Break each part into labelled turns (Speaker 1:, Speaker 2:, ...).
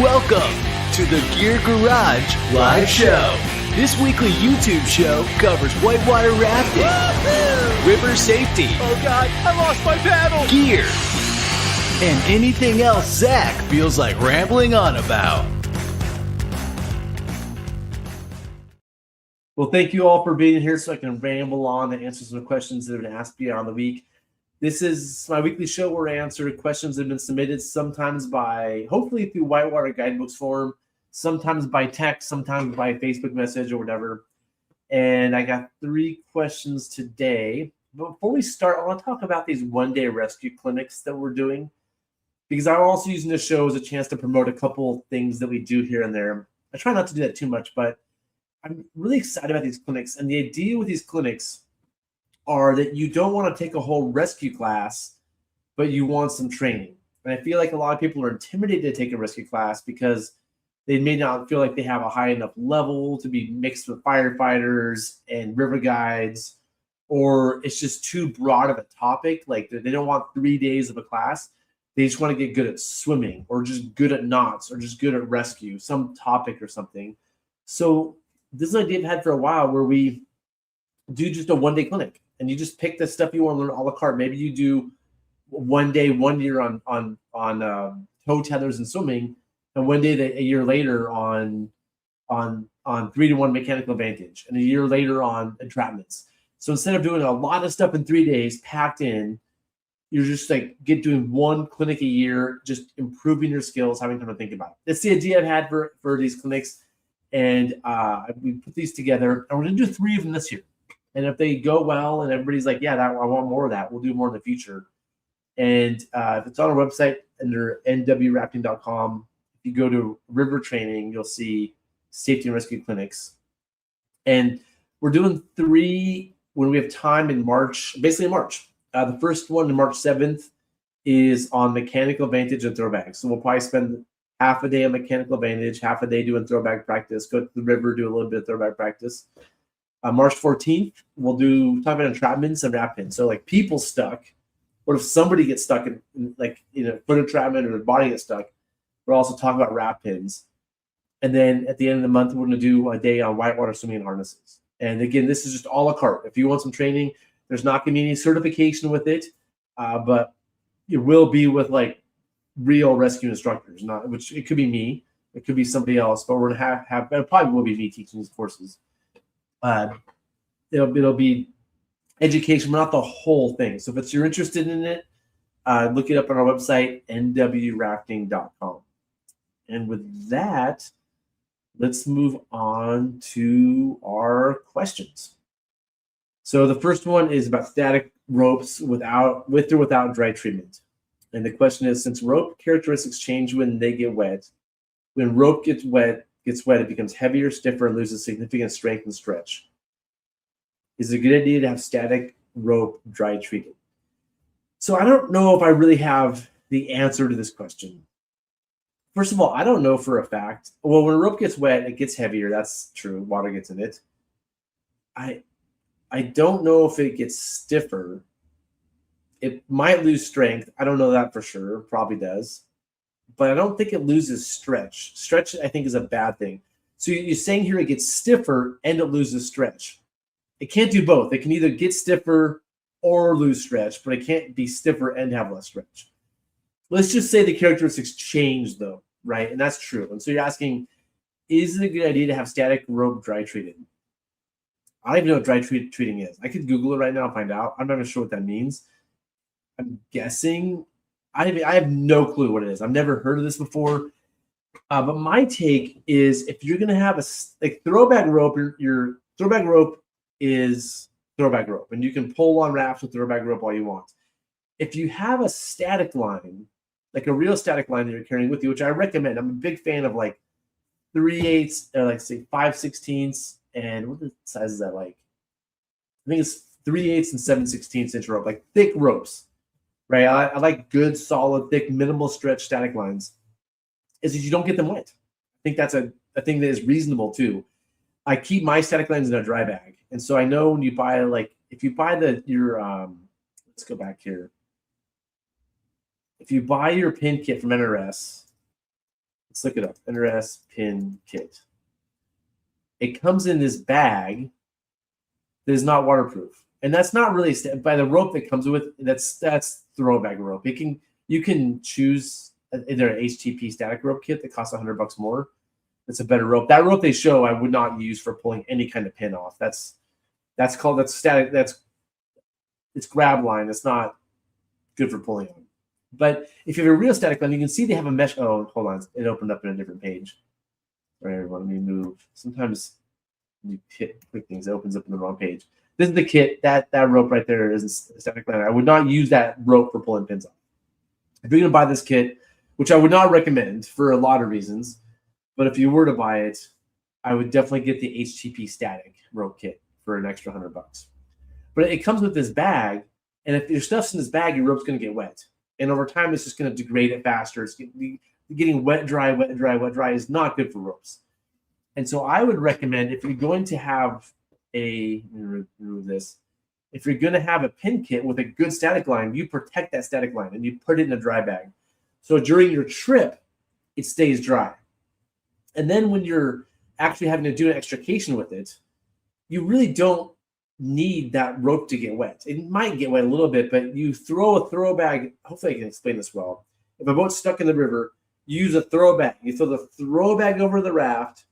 Speaker 1: Welcome to the Gear Garage Live Show. This weekly YouTube show covers whitewater rafting, river safety,
Speaker 2: oh God, I lost my paddle,
Speaker 1: gear, and anything else Zach feels like rambling on about.
Speaker 3: Well, thank you all for being here so I can ramble on and answer some questions that have been asked beyond the week. This is my weekly show where I answer questions that have been submitted, sometimes by, hopefully through Whitewater Guidebooks forum, sometimes by text, sometimes by Facebook message or whatever. And I got 3 questions today. But before we start, I want to talk about these one-day rescue clinics that we're doing, because I'm also using this show as a chance to promote a couple things that we do here and there. I try not to do that too much, but I'm really excited about these clinics. And the idea with these clinics are that you don't want to take a whole rescue class, but you want some training. And I feel like a lot of people are intimidated to take a rescue class because they may not feel like they have a high enough level to be mixed with firefighters and river guides, or it's just too broad of a topic. Like they don't want 3 days of a class. They just want to get good at swimming or just good at knots or just good at rescue, some topic or something. So this is an idea I've had for a while where we do just a one-day clinic. And you just pick the stuff you want to learn a la carte. Maybe you do 1 day, 1 year on toe tethers and swimming, and 1 day a year later on 3-to-1 mechanical advantage, and a year later on entrapments. So instead of doing a lot of stuff in 3 days packed in, you're just like doing 1 clinic a year, just improving your skills, having time to think about it. That's the idea I've had for these clinics, and we put these together, and we're going to do 3 of them this year. And if they go well and everybody's like, yeah, I want more of that, we'll do more in the future. And if it's on our website under nwrafting.com, if you go to river training, you'll see safety and rescue clinics. And we're doing 3 when we have time in March, basically in March. The first one, on March 7th, is on mechanical advantage and throwback. So we'll probably spend half a day on mechanical advantage, half a day doing throwback practice, go to the river, do a little bit of throwback practice. March 14th, we'll talk about entrapments and raft pins. So like people stuck, what if somebody gets stuck in foot entrapment or their body gets stuck? We'll also talk about raft pins. And then at the end of the month, we're going to do a day on whitewater swimming and harnesses. And again, this is just a la carte. If you want some training, there's not going to be any certification with it, but it will be with like real rescue instructors, which it could be me, it could be somebody else, but we're going to have it probably will be me teaching these courses. It'll be education, but not the whole thing. So if you're interested in it, look it up on our website, nwrafting.com. And with that, let's move on to our questions. So the first one is about static ropes with or without dry treatment. And the question is, since rope characteristics change when they get wet, when rope gets wet, it becomes heavier, stiffer, and loses significant strength and stretch. Is it a good idea to have static rope dry treated? So I don't know if I really have the answer to this question. First of all, I don't know for a fact. Well, when a rope gets wet, it gets heavier. That's true. Water gets in it. I don't know if it gets stiffer. It might lose strength. I don't know that for sure. Probably does. But I don't think it loses stretch. Stretch, I think, is a bad thing. So you're saying here it gets stiffer and it loses stretch. It can't do both. It can either get stiffer or lose stretch, but it can't be stiffer and have less stretch. Let's just say the characteristics change, though, right? And that's true. And so you're asking, is it a good idea to have static rope dry treated? I don't even know what dry treating is. I could Google it right now and find out. I'm not even sure what that means. I'm guessing. I have no clue what it is. I've never heard of this before. But my take is, if you're going to have a throwback rope, your throwback rope is throwback rope, and you can pull on rafts with throwback rope all you want. If you have a static line, like a real static line that you're carrying with you, which I recommend, I'm a big fan of like 3/8, or like say 5/16, and what the size is that like? I think it's 3/8 and 7/16 inch rope, like thick ropes, right? I like good, solid, thick, minimal stretch static lines. Is that you don't get them wet. I think that's a thing that is reasonable too. I keep my static lines in a dry bag, and so I know when you buy if you buy let's go back here. If you buy your pin kit from NRS, Let's look it up. NRS pin kit. It comes in this bag that is not waterproof, and that's not really by the rope that comes with. That's throw bag rope. You can choose either an HTP static rope kit that costs $100 more. It's a better rope. That rope they show I would not use for pulling any kind of pin off. That's static. It's grab line. It's not good for pulling on. But if you have a real static line, you can see they have a mesh. Oh, hold on. It opened up in a different page. All right, everyone, let me move. Sometimes you click things, it opens up in the wrong page. This is the kit. That rope right there is a static line. I would not use that rope for pulling pins off. If you're going to buy this kit, which I would not recommend for a lot of reasons, but if you were to buy it, I would definitely get the HTP static rope kit for an extra $100. But it comes with this bag, and if your stuff's in this bag, your rope's going to get wet. And over time, it's just going to degrade it faster. It's getting wet, dry, wet, dry, wet, dry is not good for ropes. And so I would recommend, if you're going to have remove this, if you're going to have a pin kit with a good static line, you protect that static line and you put it in a dry bag. So during your trip, it stays dry. And then when you're actually having to do an extrication with it, you really don't need that rope to get wet. It might get wet a little bit, but you throw a throw bag. Hopefully I can explain this well. If a boat's stuck in the river, you use a throw bag. You throw the throw bag over the raft.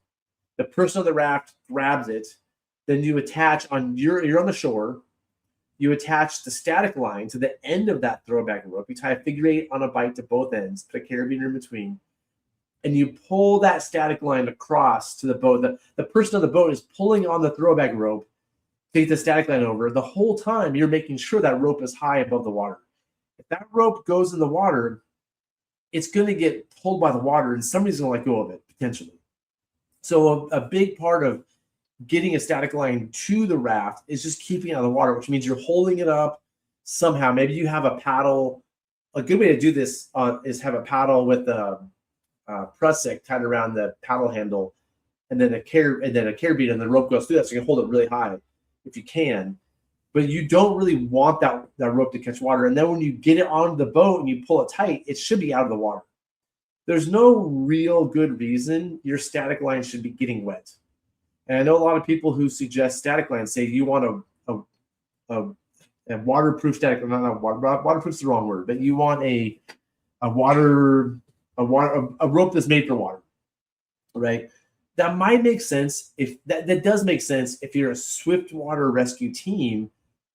Speaker 3: The person on the raft grabs it. Then you attach you're on the shore. You attach the static line to the end of that throw bag rope. You tie a figure 8 on a bight to both ends, put a carabiner in between, and you pull that static line across to the boat. The person on the boat is pulling on the throw bag rope, take the static line over. The whole time you're making sure that rope is high above the water. If that rope goes in the water, it's going to get pulled by the water, and somebody's going to let go of it, potentially. So a big part of getting a static line to the raft is just keeping it out of the water, which means you're holding it up somehow. Maybe you have a paddle. A good way to do this is have a paddle with a prusik tied around the paddle handle, and then a carabiner, and the rope goes through that, so you can hold it really high if you can. But you don't really want that rope to catch water. And then when you get it onto the boat and you pull it tight, it should be out of the water. There's no real good reason your static line should be getting wet. And I know a lot of people who suggest static lines say you want a waterproof static. Not waterproof is the wrong word, but you want a rope that's made for water, right? That might make sense if that does make sense if you're a swift water rescue team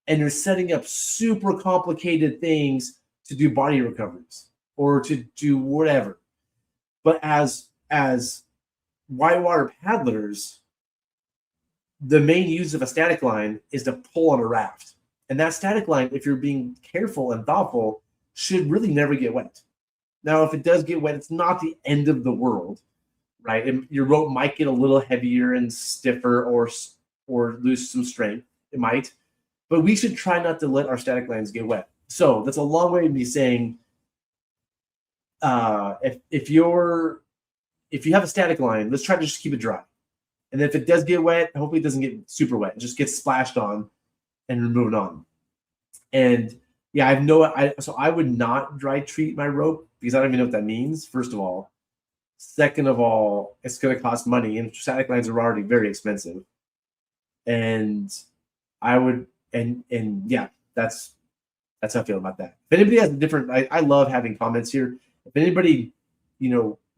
Speaker 3: and you're setting up super complicated things to do body recoveries or to do whatever. But as whitewater paddlers, the main use of a static line is to pull on a raft. And that static line, if you're being careful and thoughtful, should really never get wet. Now, if it does get wet, it's not the end of the world, right? And your rope might get a little heavier and stiffer or lose some strength. It might. But we should try not to let our static lines get wet. So that's a long way of me saying if you have a static line, let's try to just keep it dry. And if it does get wet, hopefully it doesn't get super wet. It just gets splashed on and we're moving on. And yeah, so I would not dry treat my rope because I don't even know what that means, first of all. Second of all, it's going to cost money, and static lines are already very expensive. And I would, and yeah, that's how I feel about that. If anybody has a different, I love having comments here. If anybody,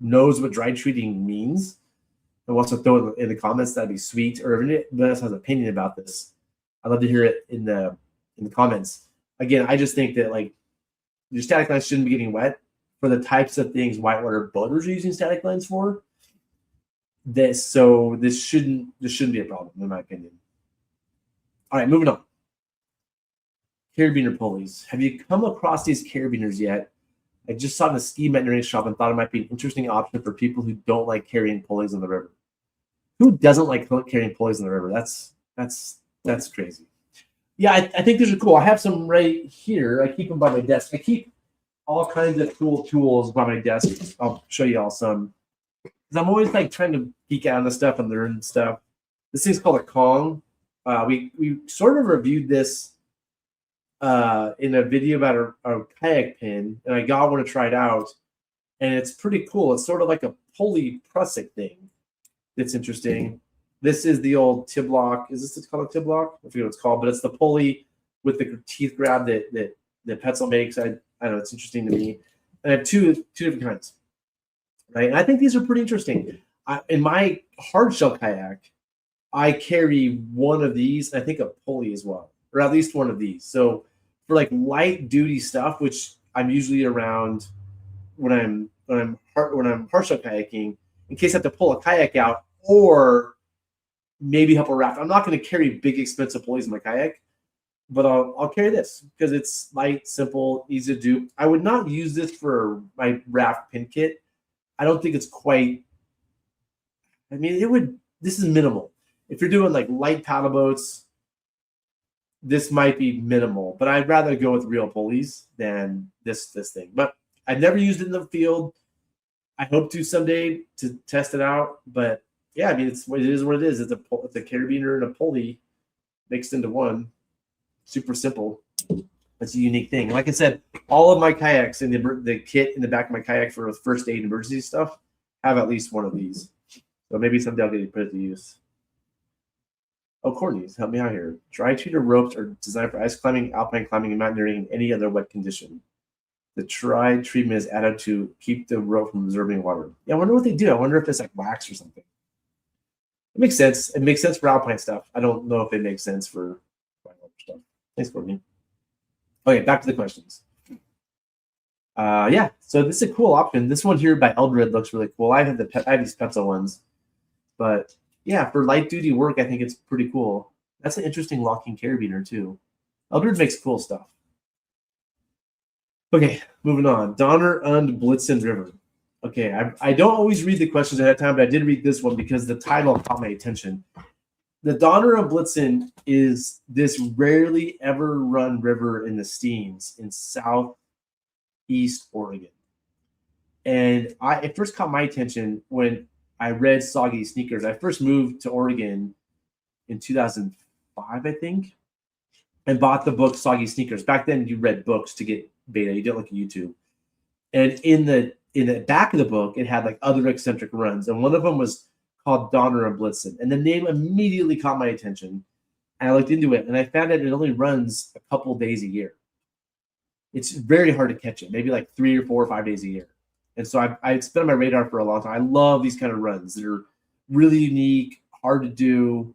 Speaker 3: knows what dry treating means and wants to throw it in the comments, that'd be sweet. Or if anybody else has an opinion about this, I'd love to hear it in the comments. Again, I just think that your static lines shouldn't be getting wet for the types of things whitewater boaters are using static lines for. This shouldn't be a problem, in my opinion. All right, moving on. Carabiner pulleys. Have you come across these carabiners yet? I just saw it in the ski veterinary shop and thought it might be an interesting option for people who don't like carrying pulleys in the river. Who doesn't like carrying pulleys in the river? That's crazy. Yeah, I think these are cool. I have some right here. I keep them by my desk. I keep all kinds of cool tools by my desk. I'll show you all some. Because I'm always trying to geek out on this stuff and learn stuff. This thing's called a Kong. We sort of reviewed this in a video about a kayak pin, and I got one to try it out, and it's pretty cool. It's sort of like a pulley prusik thing that's interesting. This is the old Tiblock. Is this called a Tiblock? I forget what it's called, but it's the pulley with the teeth grab that Petzl makes. I don't know. It's interesting to me. And I have two different kinds, right? And I think these are pretty interesting. In my hard shell kayak, I carry one of these, and I think a pulley as well, or at least one of these. So for like light duty stuff, which I'm usually around when I'm hard shell kayaking, in case I have to pull a kayak out or maybe help a raft. I'm not going to carry big expensive pulleys in my kayak, but I'll carry this because it's light, simple, easy to do. I would not use this for my raft pin kit. I don't think it's quite. I mean, it would. This is minimal. If you're doing like light paddle boats, this might be minimal. But I'd rather go with real pulleys than this thing. But I've never used it in the field. I hope to someday to test it out. But yeah, I mean, it is what it is. It's a carabiner and a pulley mixed into one. Super simple. It's a unique thing. Like I said, all of my kayaks in the kit in the back of my kayak for first aid emergency stuff have at least one of these. So maybe someday I'll get it put it to use. Oh, Courtney's help me out here. Dry treated ropes are designed for ice climbing, alpine climbing, and mountaineering in any other wet condition. The dry treatment is added to keep the rope from absorbing water. Yeah, I wonder what they do. I wonder if it's like wax or something. It makes sense. It makes sense for alpine stuff. I don't know if it makes sense for stuff. Thanks, Courtney. Okay, back to the questions. Yeah, so this is a cool option. This one here by Eldred looks really cool. I have these Petzl ones, but yeah, for light duty work, I think it's pretty cool. That's an interesting locking carabiner too. Eldred makes cool stuff. Okay, moving on. Donner und Blitzen River. Okay, I don't always read the questions ahead of time, but I did read this one because the title caught my attention. The Donner und Blitzen is this rarely ever run river in the Steens in southeast Oregon. And it first caught my attention when I read Soggy Sneakers. I first moved to Oregon in 2005, I think, and bought the book Soggy Sneakers. Back then, you read books to get beta. You didn't look at YouTube. And in the back of the book, it had like other eccentric runs, and one of them was called Donner und Blitzen. And the name immediately caught my attention. And I looked into it, and I found out it only runs a couple days a year. It's very hard to catch it, maybe like 3 or 4 or 5 days a year. And so it's been on my radar for a long time. I love these kind of runs. They're really unique, hard to do,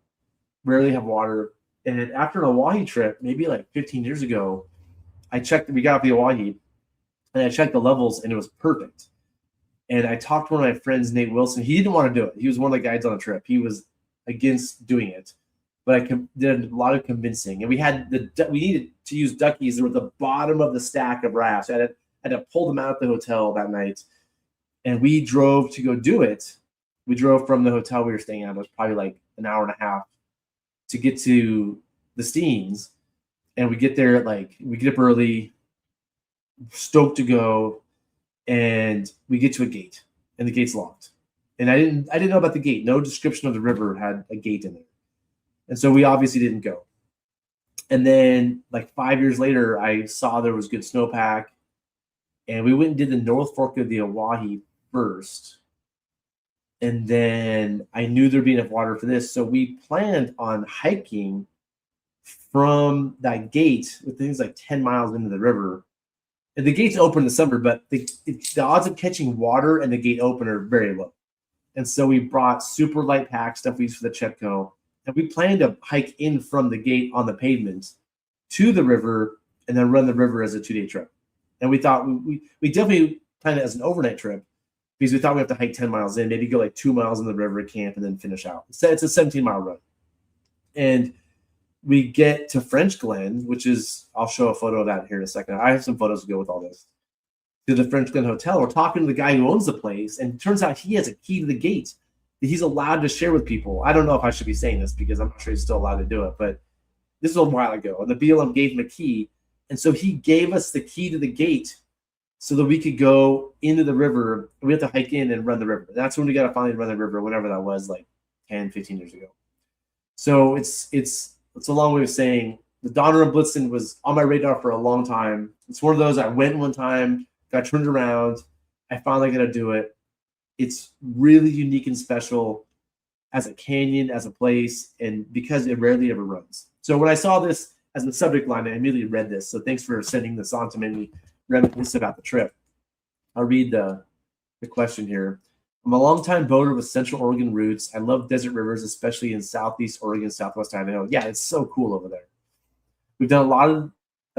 Speaker 3: rarely have water. And after an Oahe trip, maybe like 15 years ago, we got off the Oahe, and I checked the levels, and it was perfect. And I talked to one of my friends, Nate Wilson. He didn't want to do it. He was one of the guides on the trip. He was against doing it. But I did a lot of convincing. And we needed to use duckies that were at the bottom of the stack of rafts. I had to pull them out at the hotel that night. And we drove to go do it. We drove from the hotel we were staying at. It was probably like an hour and a half to get to the Steens. And we get there we get up early, stoked to go. And we get to a gate, and the gate's locked. And I didn't know about the gate. No description of the river had a gate in it. And so we obviously didn't go. And then like 5 years later, I saw there was good snowpack, and we went and did the North Fork of the Oahe first. And then I knew there'd be enough water for this. So we planned on hiking from that gate with things like 10 miles into the river. And the gate's open in the summer, but the odds of catching water and the gate open are very low. And so we brought super light pack stuff we used for the Chetco. And we planned to hike in from the gate on the pavement to the river and then run the river as a 2-day trip. And we thought we definitely planned it as an overnight trip because we thought we have to hike 10 miles in, maybe go like 2 miles in the river, camp, and then finish out. So it's a 17-mile run. And we get to French Glen, which is, I'll show a photo of that here in a second. I have some photos to go with all this. To the French Glen Hotel. We're talking to the guy who owns the place, and it turns out he has a key to the gate that he's allowed to share with people. I don't know if I should be saying this because I'm not sure he's still allowed to do it, but this was a while ago, and the BLM gave him a key. And so he gave us the key to the gate so that we could go into the river. We have to hike in and run the river. That's when we got to finally run the river, whenever that was, like 10, 15 years ago. So it's a long way of saying the Donner und Blitzen was on my radar for a long time. It's one of those I went one time, got turned around. I finally got to do it. It's really unique and special as a canyon, as a place, and because it rarely ever runs. So when I saw this as the subject line, I immediately read this. So thanks for sending this on to make me reminisce about the trip. I'll read the question here. I'm a longtime boater with Central Oregon roots. I love desert rivers, especially in Southeast Oregon, Southwest Idaho. Yeah, it's so cool over there. We've done a lot of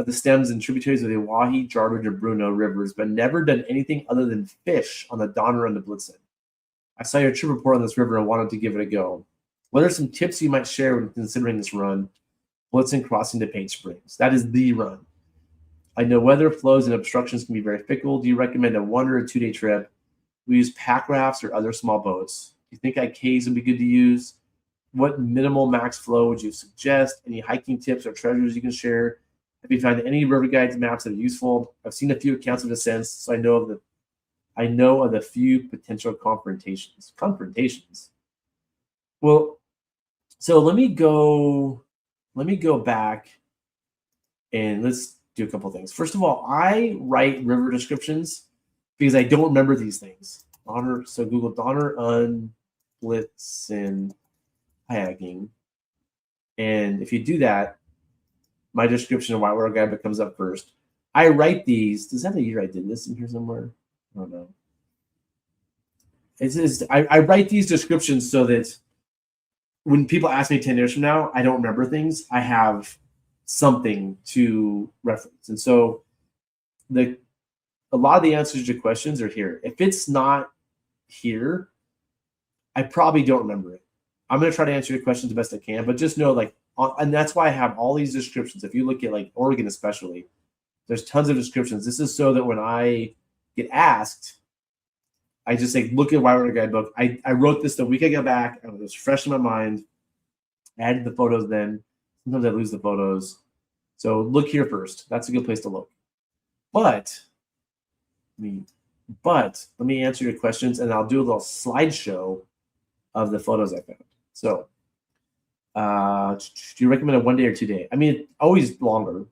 Speaker 3: the stems and tributaries of the Oahe, Jardine, and Bruno rivers, but never done anything other than fish on the Donner and the Blitzen. I saw your trip report on this river and wanted to give it a go. What are some tips you might share when considering this run? Blitzen crossing to Paint Springs. That is the run. I know weather, flows, and obstructions can be very fickle. Do you recommend a 1 or a 2 day trip? We use pack rafts or other small boats. Do you think IKs would be good to use? What minimal max flow would you suggest? Any hiking tips or treasures you can share? Have you found any river guides maps that are useful? I've seen a few accounts of descents, so I know of the few potential confrontations. Well, so let me go back and let's do a couple things. First of all, I write river descriptions because I don't remember these things. So Google Donner Blitzen kayaking. And if you do that, my description of Whitewater Guidebook comes up first. I write these. Does that have a year I did this in here somewhere? I don't know. I write these descriptions so that when people ask me 10 years from now, I don't remember things. I have something to reference. And so a lot of the answers to questions are here. If it's not here, I probably don't remember it. I'm going to try to answer your questions the best I can, but just know and that's why I have all these descriptions. If you look at like Oregon especially, there's tons of descriptions. This is so that when I get asked, I just say, look at Whitewater Guidebook. I wrote this the week I got back. It was fresh in my mind. I added the photos then. Sometimes I lose the photos. So look here first. That's a good place to look. But let me answer your questions, and I'll do a little slideshow of the photos I found. So do you recommend a 1 day or 2 day? I mean, always longer.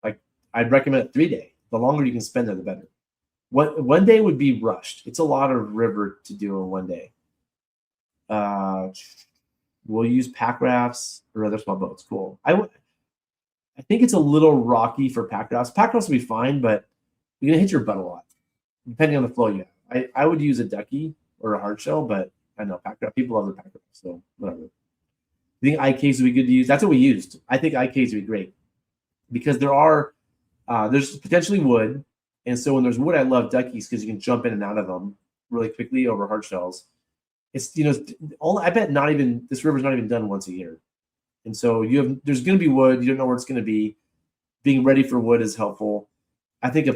Speaker 3: Like I'd recommend a 3 day. The longer you can spend it, the better. 1 day would be rushed. It's a lot of river to do in 1 day. We'll use pack rafts or other small boats. Cool. I think it's a little rocky for pack rafts. Pack rafts will be fine, but you're gonna hit your butt a lot, depending on the flow you have. I would use a ducky or a hard shell, but I know pack raft. People love the pack raft, so whatever. I think IKs would be good to use. That's what we used. I think IKs would be great because there's potentially wood. And so when there's wood, I love duckies because you can jump in and out of them really quickly over hard shells. It's I bet this river's not even done once a year. And so there's going to be wood. You don't know where it's going to be. Being ready for wood is helpful. I think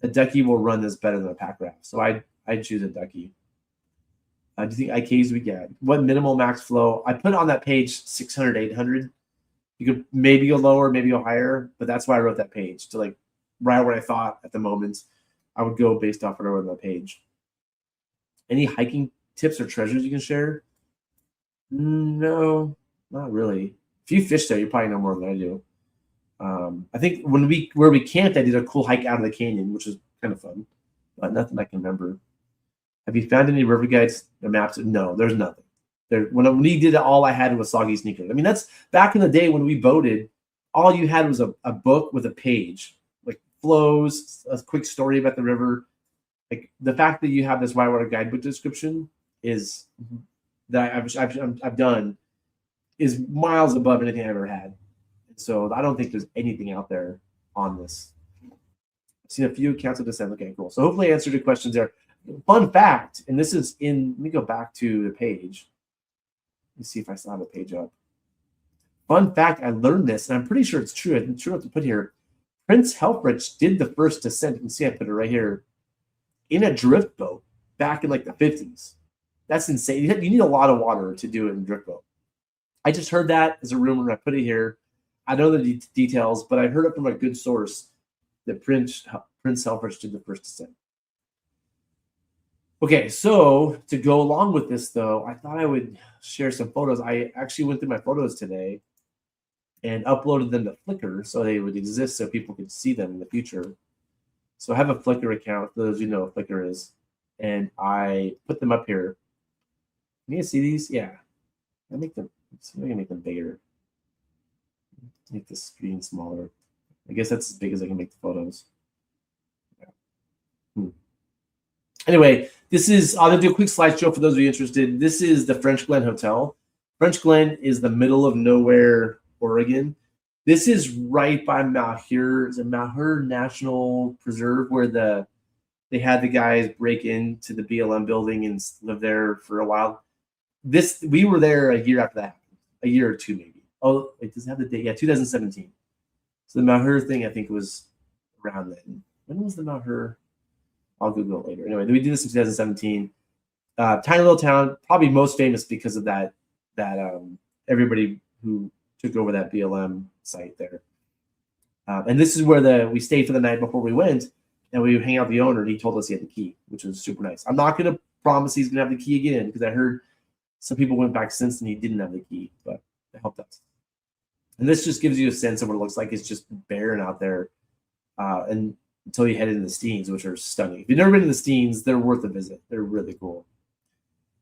Speaker 3: a ducky will run this better than a pack raft. So I'd choose a ducky. Do you think IKs we get? What minimal max flow? I put on that page 600, 800. You could maybe go lower, maybe go higher, but that's why I wrote that page to right what I thought at the moment. I would go based off what I wrote on that page. Any hiking tips or treasures you can share? No, not really. If you fish there, you probably know more than I do. I think where we camped, I did a cool hike out of the canyon, which was kind of fun, but nothing I can remember. Have you found any river guides or maps? No, there's nothing. When we did it, all I had was soggy sneakers. I mean, that's back in the day when we boated. All you had was a book with a page, like flows, a quick story about the river. Like the fact that you have this Whitewater Guidebook description is that I've done is miles above anything I ever had. So I don't think there's anything out there on this. I've seen a few accounts of descent. Okay, cool. So hopefully I answered your questions there. Fun fact, and this is let me go back to the page. Let me see if I still have the page up. Fun fact, I learned this, and I'm pretty sure it's true. I'm sure what to put here. Prince Helfrich did the first descent. You can see I put it right here in a drift boat back in the 50s. That's insane. You need a lot of water to do it in a drift boat. I just heard that as a rumor, and I put it here. I know the details, but I heard it from a good source that Prince Helfrich did the first descent. Okay, so to go along with this, though, I thought I would share some photos. I actually went through my photos today and uploaded them to Flickr so they would exist so people could see them in the future. So I have a Flickr account. For those of you know what Flickr is. and I put them up here. Can you see these? Yeah. I make them. See if I can make them bigger. Make the screen smaller. I guess that's as big as I can make the photos. Yeah. Anyway, this is, I'll do a quick slideshow for those of you interested. This is the French Glen Hotel. French Glen is the middle of nowhere, Oregon. This is right by Malheur. It's a Malheur National Preserve where they had the guys break into the BLM building and live there for a while. We were there a year after that, a year or two maybe. Oh, it does have the date. Yeah, 2017. So the Malheur thing, I think, was around then. When was the Malheur? I'll Google it later. Anyway, we did this in 2017. Tiny little town, probably most famous because of that everybody who took over that BLM site there. And this is where we stayed for the night before we went, and we hang out with the owner, and he told us he had the key, which was super nice. I'm not going to promise he's going to have the key again because I heard some people went back since and he didn't have the key, but it helped us. And this just gives you a sense of what it looks like. It's just barren out there, and until you head into the Steens, which are stunning. If you've never been to the Steens, they're worth a visit. They're really cool.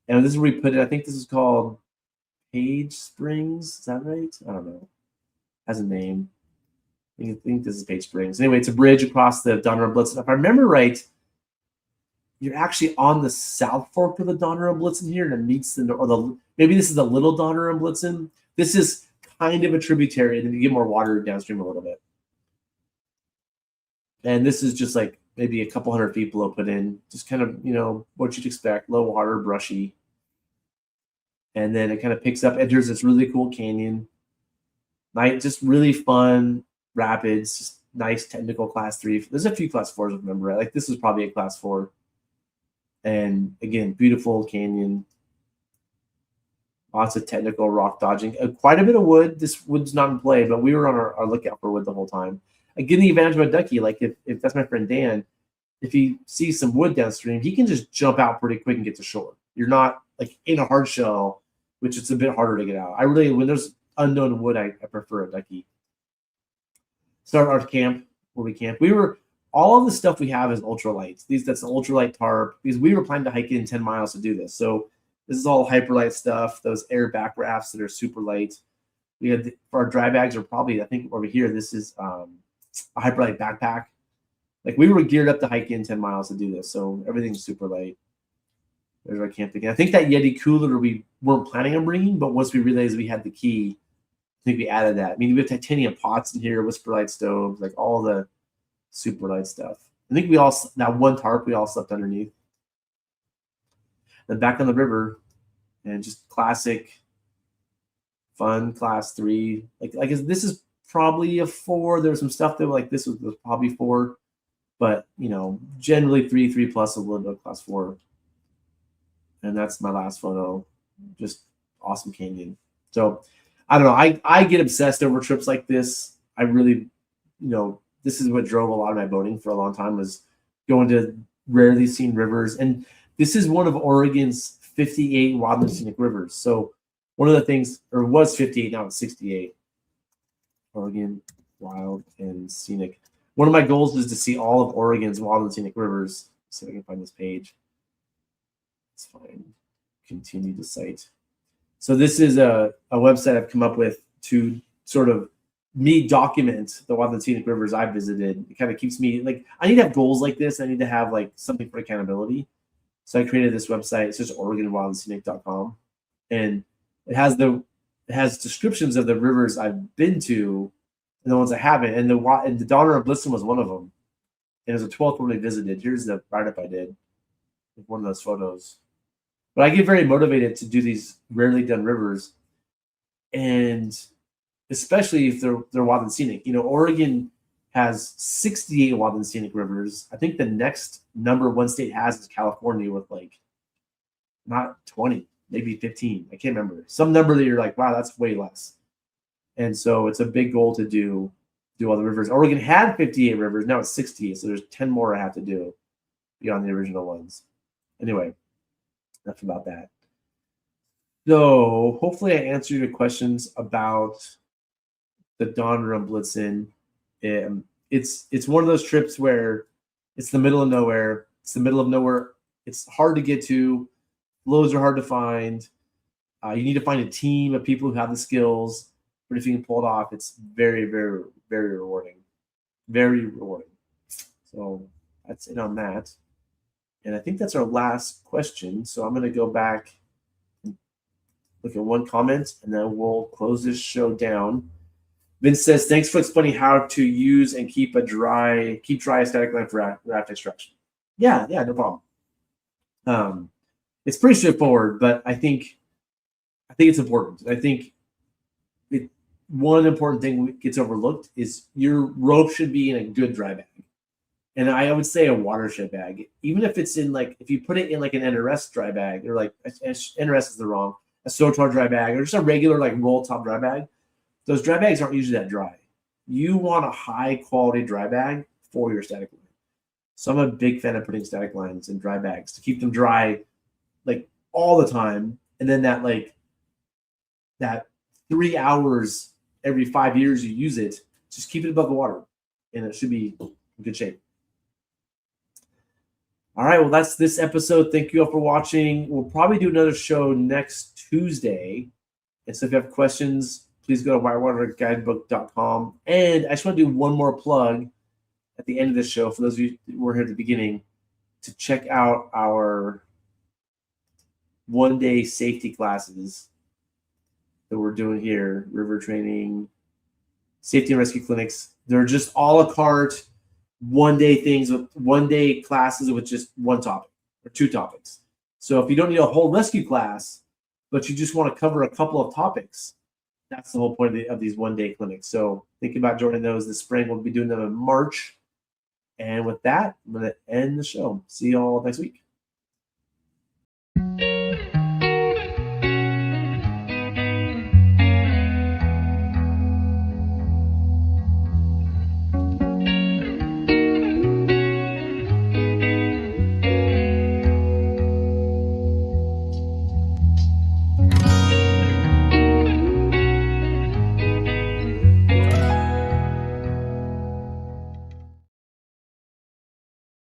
Speaker 3: And this is where we put it. I think this is called Page Springs. Is that right? I don't know. Has a name. I think this is Page Springs. Anyway, it's a bridge across the Donner and Blitzen. If I remember right, you're actually on the South Fork of the Donner and Blitzen here, and it meets maybe this is the Little Donner and Blitzen. This is kind of a tributary, and then you get more water downstream a little bit. And this is just like maybe a couple hundred feet below put in, just kind of, what you'd expect, low water, brushy. And then it kind of picks up, enters this really cool canyon. Just really fun rapids, just nice technical class 3. There's a few class 4s, remember, right? Like this was probably a class 4. And again, beautiful canyon. Lots of technical rock dodging. Quite a bit of wood. This wood's not in play, but we were on our lookout for wood the whole time. Getting the advantage of a ducky, like if that's my friend Dan, if he sees some wood downstream, he can just jump out pretty quick and get to shore. You're not like in a hard shell, which it's a bit harder to get out. When there's unknown wood, I prefer a ducky. Start our camp where we camp. All of the stuff we have is ultralight. That's an ultralight tarp because we were planning to hike in 10 miles to do this. So this is all hyperlight stuff. Those air back rafts that are super light. We had for our dry bags are probably, I think over here, this is a hyperlight backpack. Like we were geared up to hike in 10 miles to do this. So everything's super light. There's our camp again. I think that Yeti cooler we weren't planning on bringing, but once we realized we had the key, I think we added that. I mean, we have titanium pots in here, whisper light stoves, like all the super light stuff. I think that one tarp we all slept underneath. Then back on the river, and just classic, fun class 3. Like this is probably a 4. There was some stuff that like this was probably 4, but generally 3 plus a little bit of class 4. And that's my last photo. Just awesome canyon. So I don't know. I get obsessed over trips like this. I really, this is what drove a lot of my boating for a long time, was going to rarely seen rivers. And this is one of Oregon's 58 wild and scenic rivers. So one of the things, or was 58, now it's 68. Oregon wild and scenic. One of my goals is to see all of Oregon's wild and scenic rivers. Let's see if I can find this page. It's fine. Continue to cite. So this is a website I've come up with to sort of me document the wild and scenic rivers I've visited. It kind of keeps me like, I need to have goals like this. I need to have like something for accountability. So I created this website. It's just OregonWildandScenic.com, and it has descriptions of the rivers I've been to and the ones I haven't. And the Donner and Blitzen was one of them. And it was the 12th one we visited. Here's the write-up I did with one of those photos. But I get very motivated to do these rarely done rivers, and especially if they're wild and scenic. Oregon has 68 wild and scenic rivers. I think the next number one state has is California with like not 20, maybe 15. I can't remember. Some number that you're like, wow, that's way less. And so it's a big goal to do all the rivers. Oregon had 58 rivers. Now it's 68. So there's 10 more I have to do beyond the original ones. Anyway, enough about that. So hopefully I answered your questions about the Donner and Blitzen. It's one of those trips where it's the middle of nowhere. It's the middle of nowhere It's hard to get to. Flows are hard to find. You need to find a team of people who have the skills. But if you can pull it off, it's very, very, very rewarding. Very rewarding. So that's it on that. And I think that's our last question. So I'm going to go back and look at one comment, and then we'll close this show down. Vince says, thanks for explaining how to use and keep dry static line for raft extraction. Yeah, no problem. It's pretty straightforward, but I think it's important. I think one important thing that gets overlooked is your rope should be in a good dry bag. And I would say a watershed bag, even if it's in if you put it in like an NRS dry bag, or NRS is a Sotar dry bag, or just a regular roll top dry bag. Those dry bags aren't usually that dry. You want a high quality dry bag for your static line. So I'm a big fan of putting static lines in dry bags to keep them dry all the time. And then that 3 hours every 5 years you use it, just keep it above the water and it should be in good shape. All right, well, that's this episode. Thank you all for watching. We'll probably do another show next Tuesday. And so if you have questions, please go to whitewaterguidebook.com. And I just want to do one more plug at the end of the show for those of you who were here at the beginning to check out our one-day safety classes that we're doing here, river training, safety and rescue clinics. They're just a la carte one-day things with one-day classes with just one topic or two topics. So if you don't need a whole rescue class, but you just want to cover a couple of topics, that's the whole point of these one-day clinics. So think about joining those this spring. We'll be doing them in March. And with that, I'm going to end the show. See you all next week.